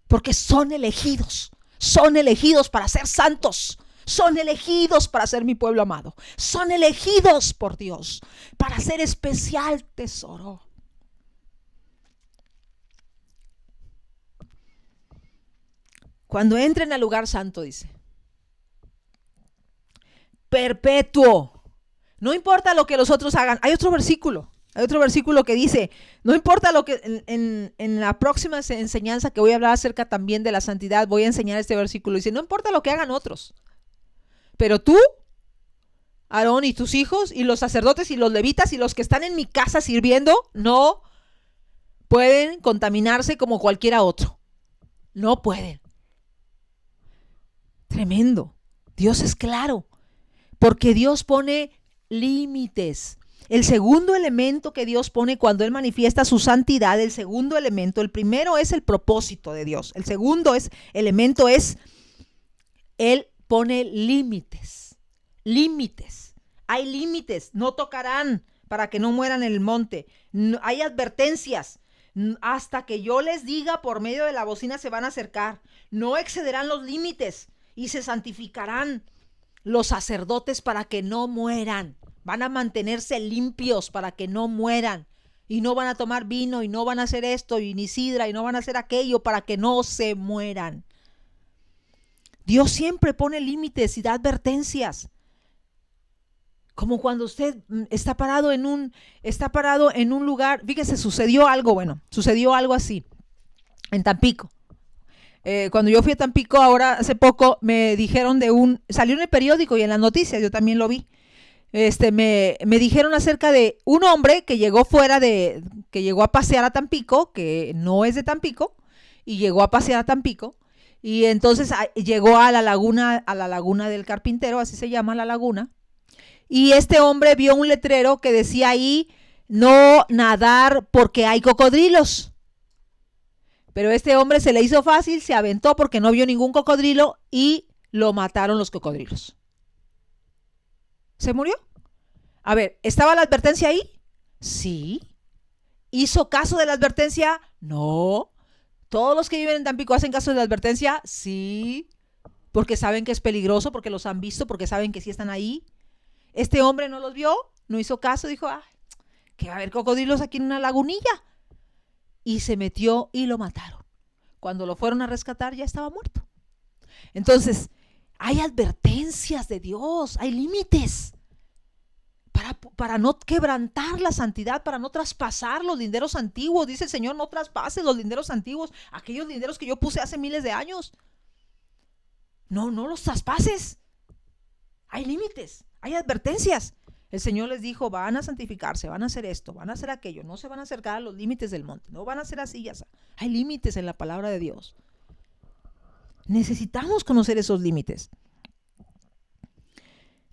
Porque son elegidos para ser santos. Son elegidos para ser mi pueblo amado. Son elegidos por Dios para ser especial tesoro. Cuando entren al lugar santo, dice, perpetuo. No importa lo que los otros hagan. Hay otro versículo que dice, no importa lo que en la próxima enseñanza que voy a hablar acerca también de la santidad, voy a enseñar este versículo. Dice, no importa lo que hagan otros, pero tú, Aarón y tus hijos y los sacerdotes y los levitas y los que están en mi casa sirviendo, no pueden contaminarse como cualquiera otro. No pueden. Tremendo. Dios es claro, porque Dios pone límites. El segundo elemento que Dios pone cuando Él manifiesta su santidad, el segundo elemento, el primero es el propósito de Dios. El segundo elemento es, Él pone límites. Límites. Hay límites. No tocarán para que no mueran en el monte. No, hay advertencias. Hasta que yo les diga por medio de la bocina se van a acercar. No excederán los límites y se santificarán los sacerdotes para que no mueran. Van a mantenerse limpios para que no mueran. Y no van a tomar vino y no van a hacer esto y ni sidra y no van a hacer aquello para que no se mueran. Dios siempre pone límites y da advertencias. Como cuando usted está parado en un lugar. Fíjese, sucedió algo así en Tampico. Cuando yo fui a Tampico ahora hace poco, me dijeron salió en el periódico y en las noticias, yo también lo vi. Me dijeron acerca de un hombre que que llegó a pasear a Tampico, que no es de Tampico, y llegó a pasear a Tampico, y entonces llegó a la laguna del Carpintero, así se llama la laguna, y este hombre vio un letrero que decía ahí, no nadar porque hay cocodrilos. Pero este hombre se le hizo fácil, se aventó porque no vio ningún cocodrilo y lo mataron los cocodrilos. ¿Se murió? A ver, ¿estaba la advertencia ahí? Sí. ¿Hizo caso de la advertencia? No. ¿Todos los que viven en Tampico hacen caso de la advertencia? Sí. Porque saben que es peligroso, porque los han visto, porque saben que sí están ahí. Este hombre no los vio, no hizo caso, dijo, que va a haber cocodrilos aquí en una lagunilla. Y se metió y lo mataron. Cuando lo fueron a rescatar ya estaba muerto. Entonces, hay advertencias de Dios, hay límites para no quebrantar la santidad, para no traspasar los linderos antiguos. Dice el Señor, no traspases los linderos antiguos, aquellos linderos que yo puse hace miles de años. No los traspases. Hay límites, hay advertencias. El Señor les dijo, van a santificarse, van a hacer esto, van a hacer aquello, no se van a acercar a los límites del monte, no van a hacer así, ya está. Hay límites en la palabra de Dios. Necesitamos conocer esos límites.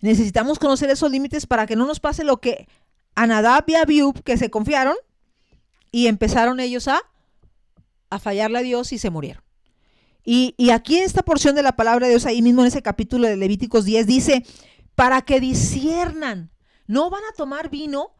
Necesitamos conocer esos límites para que no nos pase lo que a Nadab y a Abiú, que se confiaron y empezaron ellos a fallarle a Dios y se murieron. Y aquí en esta porción de la palabra de Dios, ahí mismo en ese capítulo de Levíticos 10, dice, para que disciernan. No van a tomar vino,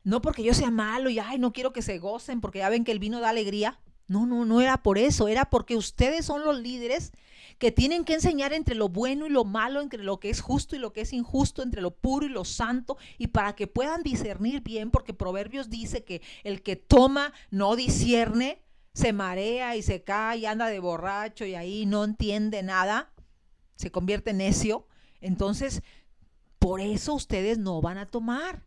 no porque yo sea malo y no quiero que se gocen porque ya ven que el vino da alegría. No era por eso, era porque ustedes son los líderes que tienen que enseñar entre lo bueno y lo malo, entre lo que es justo y lo que es injusto, entre lo puro y lo santo, y para que puedan discernir bien, porque Proverbios dice que el que toma no discierne, se marea y se cae y anda de borracho y ahí no entiende nada, se convierte en necio. Entonces, por eso ustedes no van a tomar,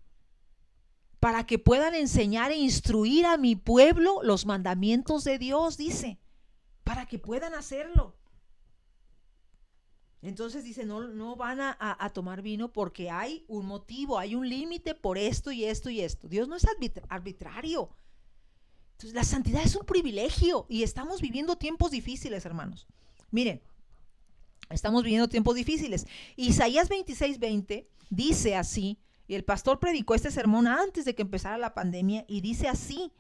para que puedan enseñar e instruir a mi pueblo los mandamientos de Dios, dice, para que puedan hacerlo. Entonces dice, no van a tomar vino porque hay un motivo, hay un límite por esto y esto y esto. Dios no es arbitrario. Entonces la santidad es un privilegio y estamos viviendo tiempos difíciles, hermanos. Miren, estamos viviendo tiempos difíciles. Isaías 26:20 dice así, y el pastor predicó este sermón antes de que empezara la pandemia, y dice así: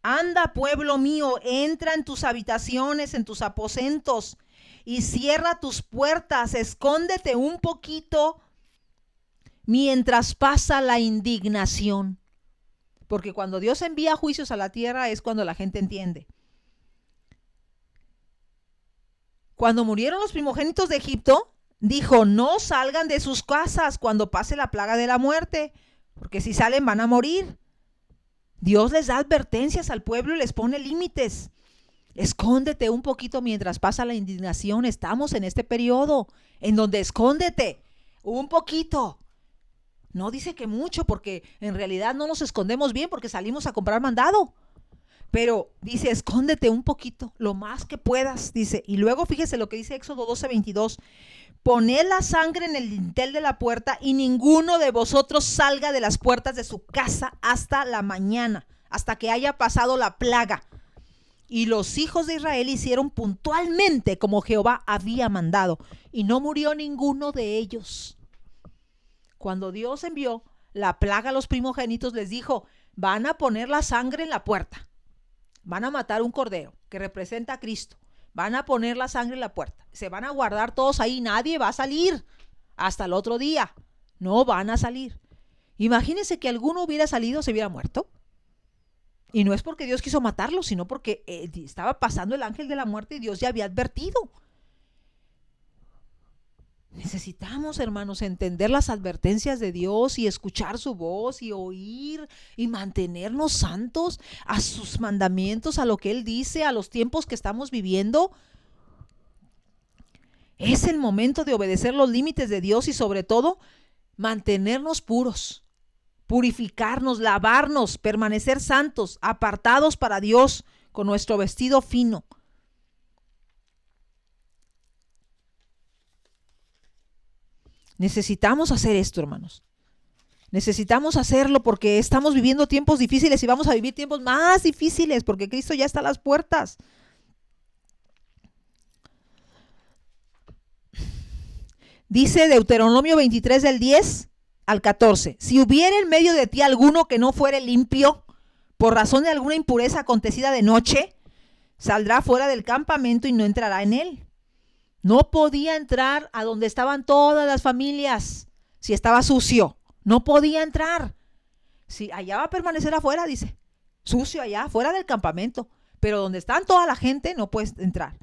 anda, pueblo mío, entra en tus habitaciones, en tus aposentos, y cierra tus puertas, escóndete un poquito mientras pasa la indignación. Porque cuando Dios envía juicios a la tierra es cuando la gente entiende. Cuando murieron los primogénitos de Egipto, dijo, no salgan de sus casas cuando pase la plaga de la muerte, porque si salen van a morir. Dios les da advertencias al pueblo y les pone límites. Escóndete un poquito mientras pasa la indignación. Estamos en este periodo en donde escóndete un poquito. No dice que mucho, porque en realidad no nos escondemos bien porque salimos a comprar mandado. Pero dice, escóndete un poquito, lo más que puedas, dice. Y luego fíjese lo que dice Éxodo 12:22. Poned la sangre en el dintel de la puerta y ninguno de vosotros salga de las puertas de su casa hasta la mañana, hasta que haya pasado la plaga. Y los hijos de Israel hicieron puntualmente como Jehová había mandado, y no murió ninguno de ellos. Cuando Dios envió la plaga a los primogénitos, les dijo, van a poner la sangre en la puerta. Van a matar un cordero que representa a Cristo. Van a poner la sangre en la puerta. Se van a guardar todos ahí. Nadie va a salir hasta el otro día. No van a salir. Imagínense que alguno hubiera salido, se hubiera muerto. Y no es porque Dios quiso matarlo, sino porque estaba pasando el ángel de la muerte y Dios ya había advertido. Necesitamos, hermanos, entender las advertencias de Dios y escuchar su voz y oír y mantenernos santos a sus mandamientos, a lo que Él dice, a los tiempos que estamos viviendo. Es el momento de obedecer los límites de Dios y sobre todo mantenernos puros, purificarnos, lavarnos, permanecer santos, apartados para Dios con nuestro vestido fino. Necesitamos hacer esto, hermanos. Necesitamos hacerlo porque estamos viviendo tiempos difíciles y vamos a vivir tiempos más difíciles porque Cristo ya está a las puertas. Dice Deuteronomio 23 del 10 al 14. Si hubiera en medio de ti alguno que no fuere limpio por razón de alguna impureza acontecida de noche, saldrá fuera del campamento y no entrará en él. No podía entrar a donde estaban todas las familias si estaba sucio. No podía entrar. Si allá va a permanecer afuera, dice, sucio allá, fuera del campamento. Pero donde están toda la gente no puedes entrar.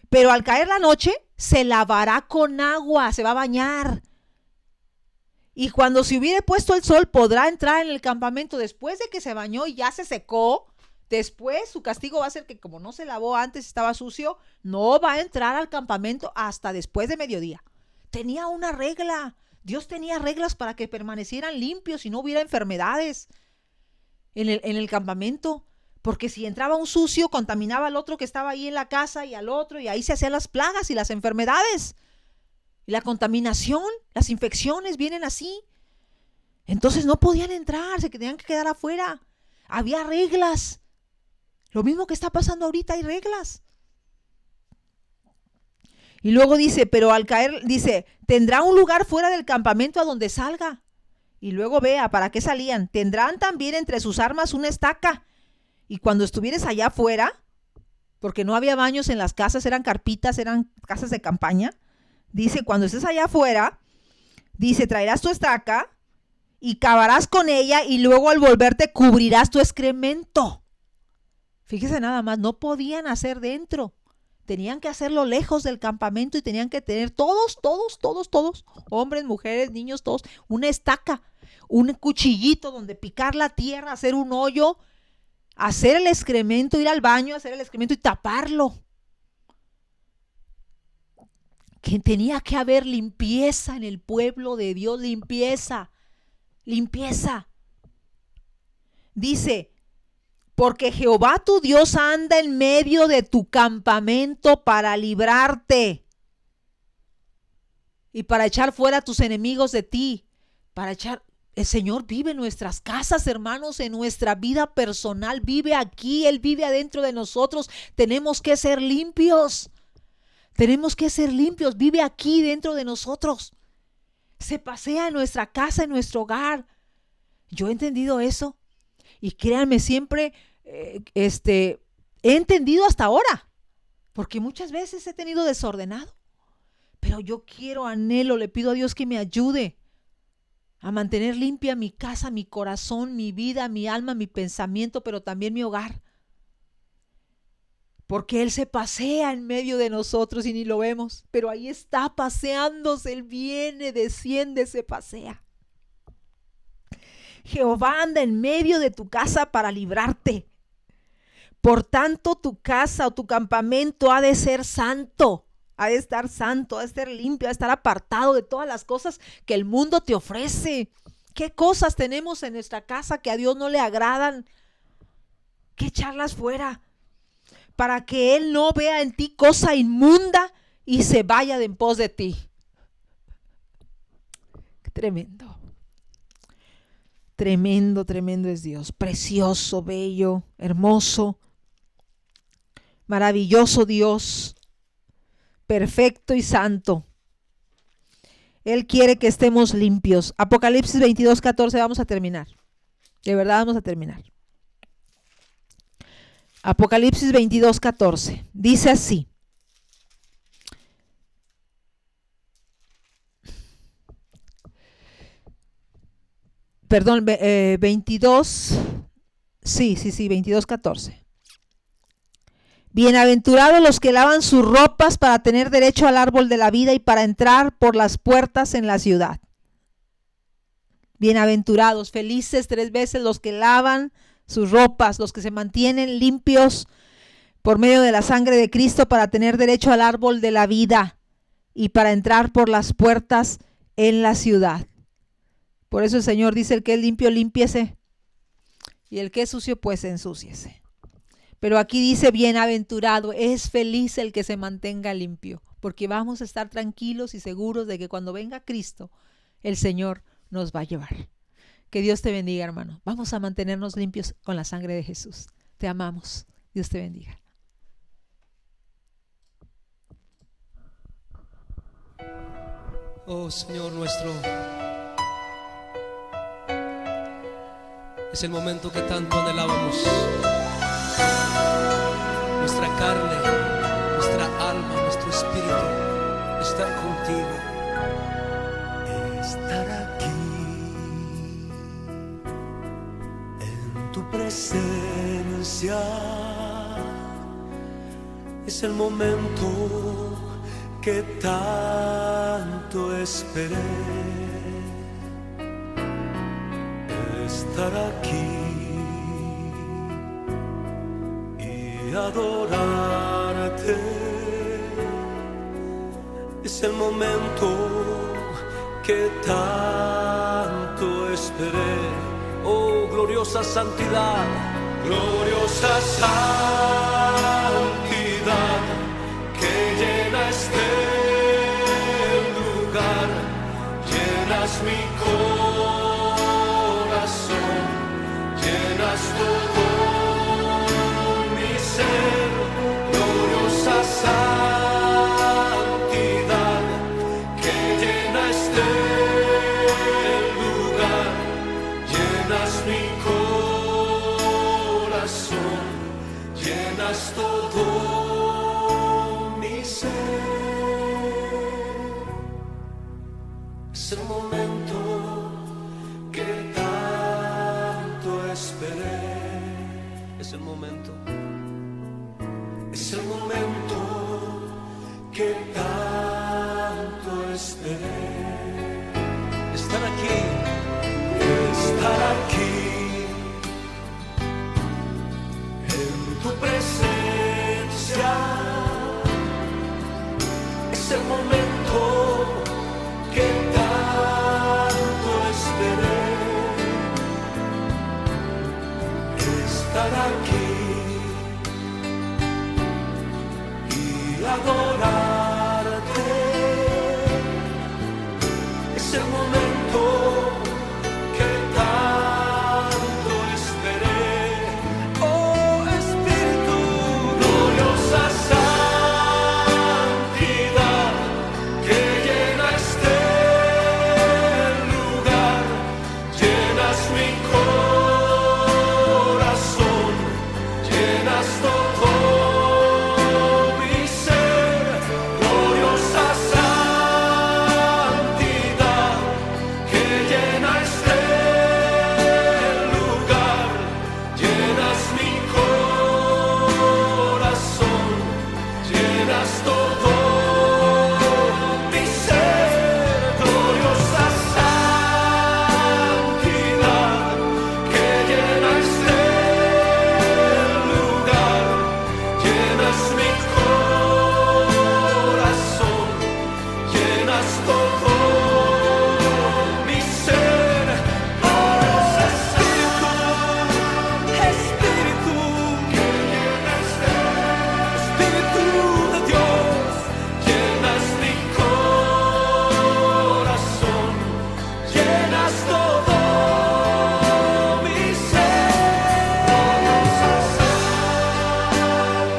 Pero al caer la noche se lavará con agua, se va a bañar. Y cuando se hubiere puesto el sol podrá entrar en el campamento después de que se bañó y ya se secó. Después su castigo va a ser que como no se lavó antes, estaba sucio, no va a entrar al campamento hasta después de mediodía. Tenía una regla. Dios tenía reglas para que permanecieran limpios y no hubiera enfermedades en el campamento. Porque si entraba un sucio, contaminaba al otro que estaba ahí en la casa y al otro, y ahí se hacían las plagas y las enfermedades. Y la contaminación, las infecciones vienen así. Entonces no podían entrar, se tenían que quedar afuera. Había reglas. Lo mismo que está pasando ahorita, hay reglas. Y luego dice, pero al caer, dice, tendrá un lugar fuera del campamento a donde salga. Y luego vea, ¿para qué salían? Tendrán también entre sus armas una estaca. Y cuando estuvieres allá afuera, porque no había baños en las casas, eran carpitas, eran casas de campaña. Dice, cuando estés allá afuera, dice, traerás tu estaca y cavarás con ella y luego al volverte cubrirás tu excremento. Fíjese nada más, no podían hacer dentro. Tenían que hacerlo lejos del campamento y tenían que tener todos, hombres, mujeres, niños, todos, una estaca, un cuchillito donde picar la tierra, hacer un hoyo, hacer el excremento, ir al baño, hacer el excremento y taparlo. Que tenía que haber limpieza en el pueblo de Dios, limpieza. Dice, porque Jehová tu Dios anda en medio de tu campamento para librarte y para echar fuera a tus enemigos de ti, el Señor vive en nuestras casas, hermanos, en nuestra vida personal, vive aquí, Él vive adentro de nosotros. Tenemos que ser limpios, vive aquí dentro de nosotros. Se pasea en nuestra casa, en nuestro hogar. Yo he entendido eso. Y créanme, siempre he entendido hasta ahora, porque muchas veces he tenido desordenado. Pero yo anhelo, le pido a Dios que me ayude a mantener limpia mi casa, mi corazón, mi vida, mi alma, mi pensamiento, pero también mi hogar. Porque Él se pasea en medio de nosotros y ni lo vemos, pero ahí está paseándose, Él viene, desciende, se pasea. Jehová anda en medio de tu casa para librarte. Por tanto, tu casa o tu campamento ha de ser santo, ha de estar santo, ha de estar limpio, ha de estar apartado de todas las cosas que el mundo te ofrece. ¿Qué cosas tenemos en nuestra casa que a Dios no le agradan? ¿Qué echarlas fuera? Para que Él no vea en ti cosa inmunda y se vaya de en pos de ti. Qué tremendo. Tremendo es Dios, precioso, bello, hermoso, maravilloso Dios, perfecto y santo. Él quiere que estemos limpios. Apocalipsis 22:14, vamos a terminar. De verdad vamos a terminar. Apocalipsis 22:14, dice así. Perdón, 22, 22:14. Bienaventurados los que lavan sus ropas para tener derecho al árbol de la vida y para entrar por las puertas en la ciudad. Bienaventurados, felices 3 veces los que lavan sus ropas, los que se mantienen limpios por medio de la sangre de Cristo para tener derecho al árbol de la vida y para entrar por las puertas en la ciudad. Por eso el Señor dice, el que es limpio, límpiese, y el que es sucio, pues ensúciese. Pero aquí dice, bienaventurado, es feliz el que se mantenga limpio. porque vamos a estar tranquilos y seguros de que cuando venga Cristo, el Señor nos va a llevar. Que Dios te bendiga, hermano. Vamos a mantenernos limpios con la sangre de Jesús. Te amamos. Dios te bendiga. Oh Señor nuestro, es el momento que tanto anhelábamos. Nuestra carne, nuestra alma, nuestro espíritu estar contigo. Estar aquí en tu presencia es el momento que tanto esperé. Estar aquí y adorarte es el momento que tanto esperé. Oh, gloriosa santidad, gloriosa santidad, que llena este lugar, llenas mi corazón, llenas todo mi ser. Gloriosa santidad, que llena este lugar, llenas mi corazón, llenas todo mi ser. Es el momento que tanto esperé. Es el momento. Es el momento que tanto esperé. Estar aquí. Estar aquí en tu presencia es el momento que tanto esperé. Estar aquí y adorarte es el momento que tanto esperé. Oh Espíritu, gloriosa santidad, que llena este lugar, llenas mi corazón, llenas todo mi ser. Gloriosa santidad, que llena este lugar, llenas mi corazón, llenas todo mi ser. Gloriosa santidad, que llena este lugar, llenas mi corazón, llenas todo mi ser. Oh Espíritu, Espíritu, que llena este Espíritu de Dios, llenas mi corazón, llenas todo mi ser. Gloriosa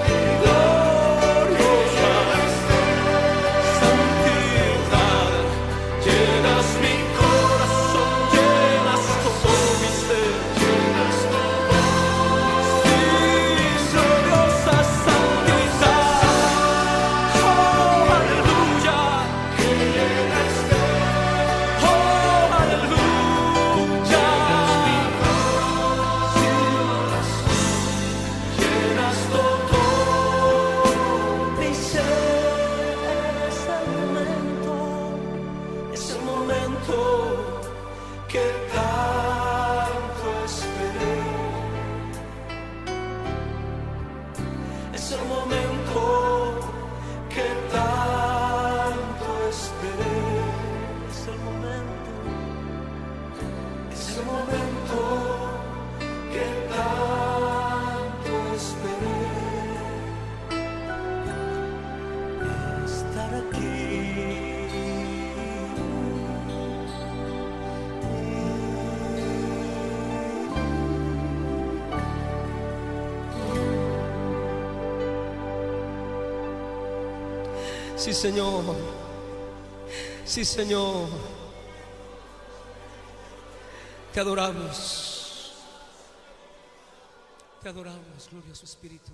santidad, gloriosa santidad, llenas mi corazón, llenas todo mi ser, llenas todo. Sí, gloriosa santidad, oh aleluya, que llena este, oh aleluya, llenas todo mi ser. Es el momento que tanto esperé. Es el momento que tanto esperé. Es el momento. Es el momento que tanto esperé. Estar Sí, Señor. Sí, Señor. Te adoramos. Te adoramos, gloria a su Espíritu.